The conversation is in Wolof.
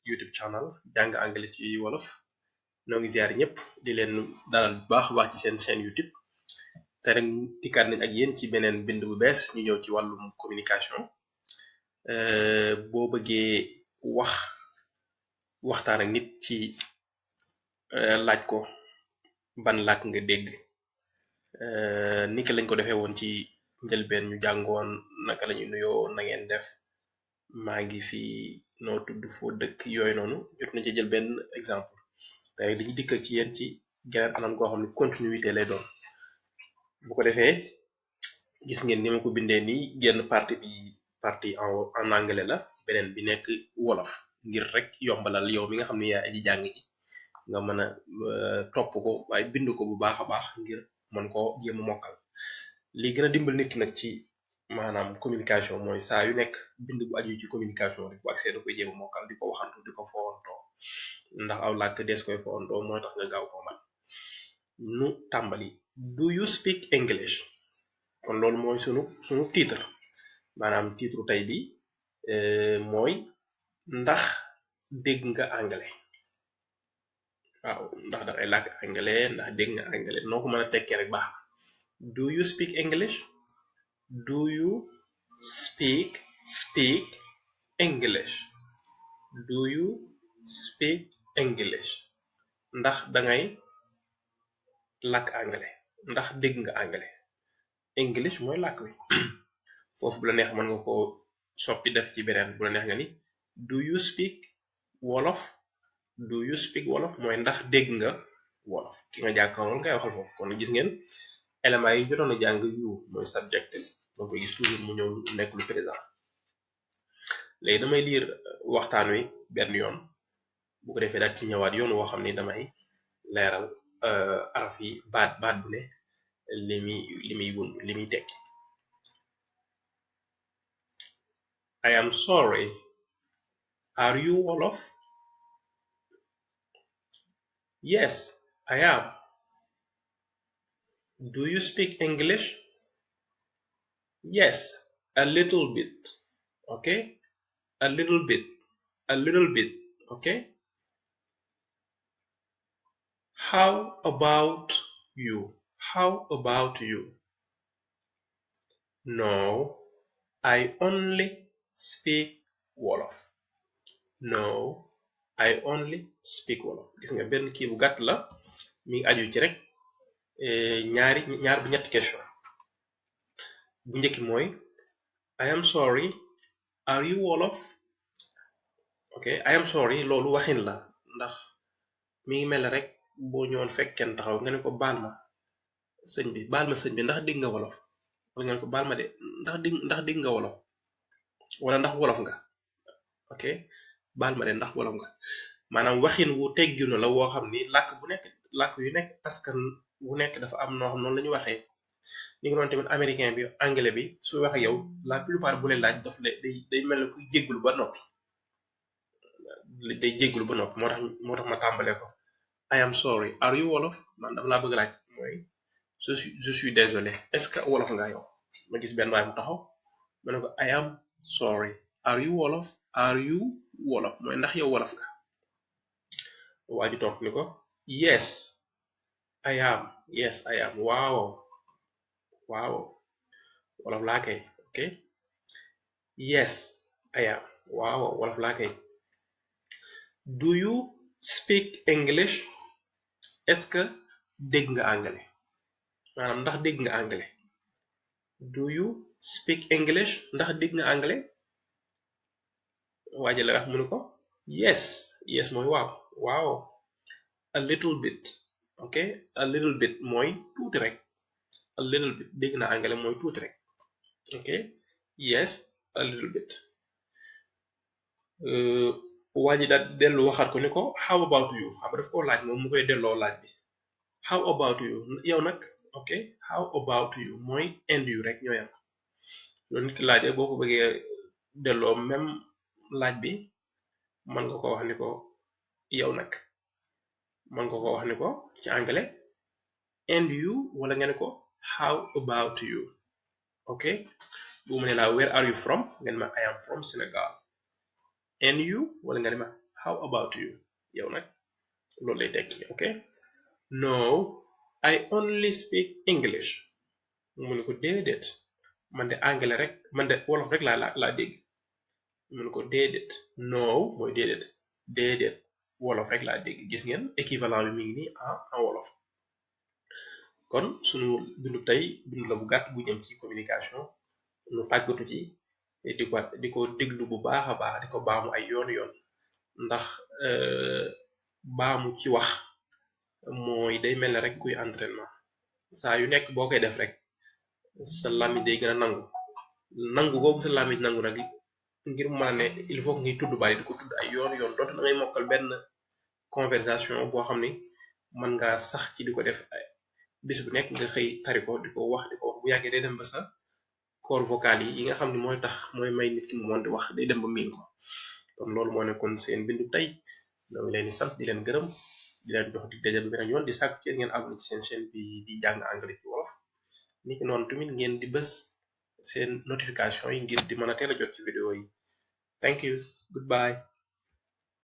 YouTube channel jàng anglais ci wolof noo ngi ziar ñëpp di leen dalal bu baax wax ci seen chaîne YouTube te rek dikkaat nañ ak yéen ci beneen bind bu bees ñu ñëw ci wàllum communication boo bëggee waxtaan ak nit ci laaj ko ban làkk nga dégg niki lañ ko defee woon ci njëlbeen ñu jàngoon naka lañuy nuyoo na ngeen def maa ngi fi noo tudd foo dëkk yooyu noonu jot nañ ci jël benn exemple tey dañu dikkal ci yéen ci geneen anam goo xam ne continuité lay doon bu ko defee gis ngeen ni ma ko bindee nii genn partie en anglais la beneen bi nekk wolof ngir rek yombalal yow mi nga xam ne yaa aji jàng ji nga mën a topp ko waaye bind ko bu baax a baax ngir mën koo jéem a mokkal li gën a dimbal nit ki nag ci maanaam communication mooy saa yu nekk bind bu aju ci communication rek bu accès da koy jéem a mokkal di ko waxantu di ko fontoo ndax aw làkk dees koy fontoo mooy tax nga gaaw ko man nu tàmbali do you speak English kon loolu mooy sunu titre maanaam titre tey bi mooy ndax dégg nga anglais waaw ndax dangay làkk anglais ndax dégg nga anglais noo ko mën a tekkee rek baax do you speak English do you speak English do you speak English ndax dangay làkk anglais ndax dégg nga anglais English mooy làkk wi foofu bu la neex mën nga ko soppi def ci beneen bu la neex nga ni do you speak wolof do you speak wolof mooy ndax dégg nga wolof ki nga jàkkaarlool ngay waxal foofu kon gis ngeen éléments yi jotoon a jàng yu mooy subject donc koy gis toujours mu ñëw nekk lu présent léegi damay liir waxtaan wi benn yoon bu ko defee daal ci ñëwaat yoon woo xam ni damay leeral araf yi baat bu ne li muy tekki I am sorry are you Wolof? Yes, I am. Do you speak English? Yes, a little bit. Okay? A little bit. Okay? How about you? No, I only speak Wolof. Gis nga benn kii bu gàtt la mi ngi aju ci rek ñaar bu ñetti question bu njëkki mooy I am sorry are you Wolof? ok I am sorry loolu waxin la ndax mi ngi mel rek boo ñëwoon fekk kenn taxaw nga ne ko baal ma sëñ bi ndax dégg nga wolof wala nga ne ko baal ma de ndax dégg nga wolof wala ndax wolof nga ok baal ma de ndax wolof nga maanaam waxin wu tegginu la woo xam ni làkk yu nekk askan wu nekk dafa am noo xam noonu la ñu waxee ni nga doon tamit américain bi anglais bi su wax ak yow la plupart bu leen laaj daf day mel ne kuy jéggulu ba noppi moo tax ma tàmbalee ko I am sorry are you Wolof man dama laa bëgg laaj mooy je suis désolé est-ce que wolof nga yow ma gis benn waay mu taxaw ma ne ko I am sorry are you Wolof mooy ndax yow wolof nga waa ji tontu ni ko yes I am waaw wolof laa kay ok yes I am waaw wolof laa kay do you speak English est-ce que dégg nga anglais maanaam ndax dégg nga anglais do you speak English ndax dégg nga anglais waa ji la wax mu ne ko yes mooy waaw a little bit ok a little bit mooy tuuti rek a little bit dégg na anglais mooy tuuti rek ok yes a little bit waa ji daal dellu waxaat ko ni ko how about you xam daf koo laaj moom mu koy delloo laaj bi how about you yow nag ok how about you mooy and you rek ñooyam loolu nit ki laajee boo ko bëggee delloo même laaj bi mën nga ko wax ni ko yow nag mën nga ko wax ni ko ci anglais and you wala nga ne ko how about you ok bu mu ne laa where are you from ngeen ma I am from Senegal and you wala nga ne ma how about you yow nag loolu lay tekki ok no I only speak English mu ne ko déedéet man de anglais rek man de wolof rek laa dégg mu ne ko déedéet no mooy déedéet wolof rek laa dégg gis ngeen équivalent bi mi ngi nii en wolof kon sunu bindu tey bindu la bu gàtt bu jëm ci communication nu tàggatu ci di ko déglu bu baax a baax di ko baamu ay yoon ndax baamu ci wax mooy day mel ne rek kuy entraînement saa yu nekk boo koy def rek sa làmmiñ day gën a nangu googu sa làmmiñ nangu nag ngir mën a ne il faut que ngay tudd bari di ko tudd ay yoon doonte da ngay mokkal benn conversation boo xam ni mën nga sax ci di ko def bis bu nekk nga xëy tari ko di ko wax bu yàggee day dem ba sa corps vocal yi nga xam ne mooy may nit ki mu mën di wax day dem ba miin ko kon loolu moo nekkoon seen bindu tey ñoo ngi leen di sant di leen gërëm di leen jox di daje ba beneen yoon di sàkku ci ngeen abonné ci seen chaîne bi di jàng anglais ci wolof ni ki noonu tamit ngeen di bës seen notification yi ngir di mën a teel a jot ci vidéo yi thank you goodbye